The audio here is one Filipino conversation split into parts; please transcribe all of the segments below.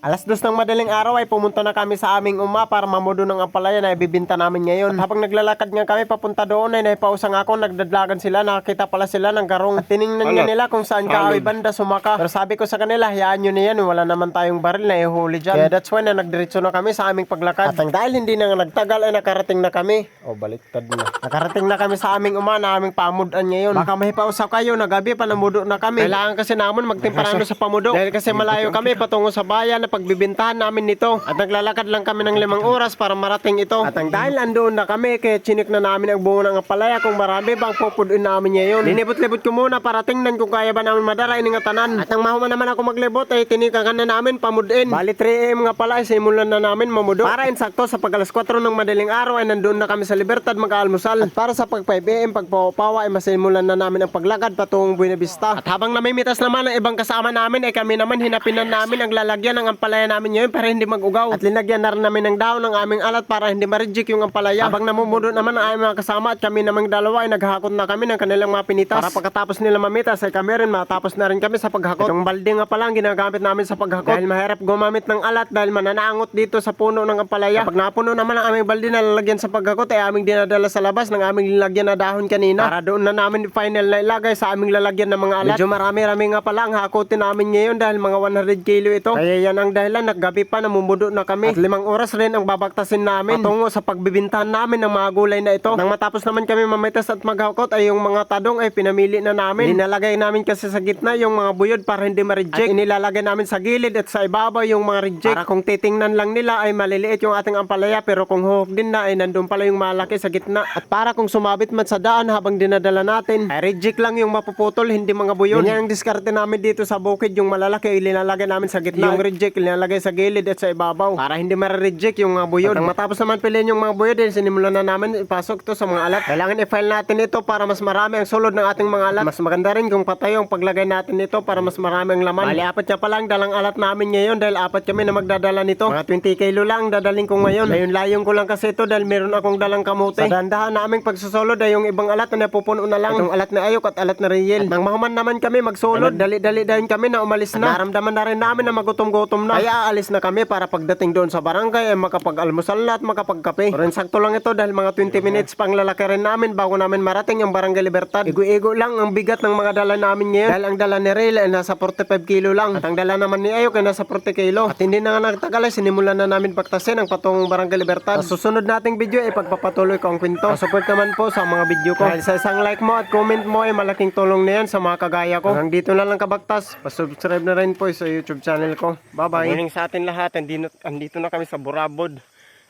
2 ng madaling araw ay pumunta na kami sa aming para mamudo ng ampalaya na ibibinta namin ngayon. At habang naglalakad nga kami papunta doon ay naipausang ako, nagdadlagan sila, nakakita pala sila ng garong. At tiningnan nga nila kung saan ka banda sumaka. Pero sabi ko sa kanila, hayaan nyo na yan, wala naman tayong baril na ihuli dyan. Kaya that's why na nagdiretso na kami sa aming paglakad. At ang dahil hindi na nga nagtagal ay nakarating na kami. Baliktad na. Nakarating na kami sa aming na aming pamudan ngayon. Baka mahipausaw kayo na gabi pa namudo na kami. Kailangan kasi namin magtemperano sa pamudo. Dahil kasi malayo kami patungo sa bayan na pagbibintahan namin nito. At naglalakad lang kami ng 5 oras para marating ito. At ang dahil andoon na kami, kaya chinik na namin ang bunga ng apalaya kung marami bang pupuduin namin ngayon. Linibot-libot ko muna para tingnan kung kaya ba namin madara ining tanan. At nang mahuman naman ako maglibot ay tinikakan na namin pamudin. Bali 3 AM nga pala ay simulan na namin mamudo. Para insakto sa pag 4 ng madaling araw ay nandoon na kami sa Libertad mag-aalmusal. At para sa pag 5 AM pagpawapawa ay masimulan na namin ang paglakad patungong Buena Vista. At habang namimitas naman ang ibang kasama namin ay kami naman hinapinan namin ang lalagyan ng ampalaya namin ngayon para hindi mag-ugaw. At linagyan na rin namin ng dahon ng aming alat para hindi ma-reject yung ampalaya. Habang namumudo naman ang aming mga kasama at kami namang dalawa ay naghakot na kami ng kanilang mga pinitas. Para pagkatapos nila mamitas ay kami rin matapos na rin kami sa paghakot. Itong balde nga pala ang ginagamit namin sa paghakot. Dahil mahirap gumamit ng alat dahil mananaangot dito sa puno ng ampalaya. Kapag napuno naman ang aming balde na lalagyan sa paghakot ay aming dinadala sa labas ng aming lalagyan na dahon kanina. Para doon na namin final na ilagay sa aming lalagyan ng mga alat. Medyo marami-rami nga pala ang hakotin namin ngayon dahil mga 100 kilo ito. Kaya yan ang dahilan, naggabi pa namumudo na kami. At 5 oras rin ang babaktasin namin patungo sa pagbibintahan namin ng mga gulay na ito. Nang matapos naman kami mamitas at maghakot ay yung mga tadong ay pinamili na namin. Nilalagay namin kasi sa gitna yung mga buyod para hindi ma-reject. At inilalagay namin sa gilid at sa ibabaw yung mga reject. Para kung titingnan lang nila ay maliliit yung ating ampalaya pero kung huhok din na ay nandun pala yung malaki sa gitna. At para kung sumabit man sa daan habang dinadala natin ay reject lang yung mapuputol, hindi mga buyod. Yan ang diskarte namin dito sa bukid, yung malalaki ay ilinalagay namin sa gitna. Yung reject ilinalagay sa gilid at sa ibabaw para hindi ma-reject yung mga buyod. At matapos naman piliin yung mga buyod, sinimulan na namin ipasok to sa mga alat. Kailangan i-file natin ito para mas marami ang sulod ng ating mga alat. Mas maganda rin kung patay yung paglagay natin nito para mas marami ang laman. Bali 4 niya pa lang dalang alat namin ngayon dahil 4 kami na magdadala nito. Mga 20 kilo lang dadaling ko ngayon. Layon-layon ko lang kasi ito dahil meron akong dalang kamote. Sa dandahan naming pagsusulod ay yung ibang alat na napupuno na lang. Itong alat na ayok at alat na riel. At nang mahuman naman kami magsulod, dali-dali dahil kami na umalis na. Naramdaman na rin namin na magutom-gutom na. Kaya aalis na kami para pagdating doon sa barangay ay makapag-almusal na at makapagkape. Pero sakto lang ito dahil mga 20 minutes pang lalaki rin namin bago namin marating ang barangay Libertad. Igo-igo lang ang bigat ng mga dala namin ngayon dahil ang dala ni Rail ay nasa 45 kilo lang at ang dala naman ni Ayok ay nasa 40 kilo. At hindi na nga nagtagal ay sinimulan na namin pagtasin ang patungong barangay Libertad. Sa susunod nating video ay pagpapatuloy ko ang kwento. Support naman po sa mga video ko. Dahil sa isang like mo at comment mo ay malaking tulong na yan sa mga kagaya ko. Hanggang dito na lang kabaktas. Pasubscribe na rin po sa YouTube channel ko. Bye bye. Morning sa atin lahat. Andito na kami sa Burabod,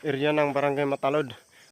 area ng barangay Matalod.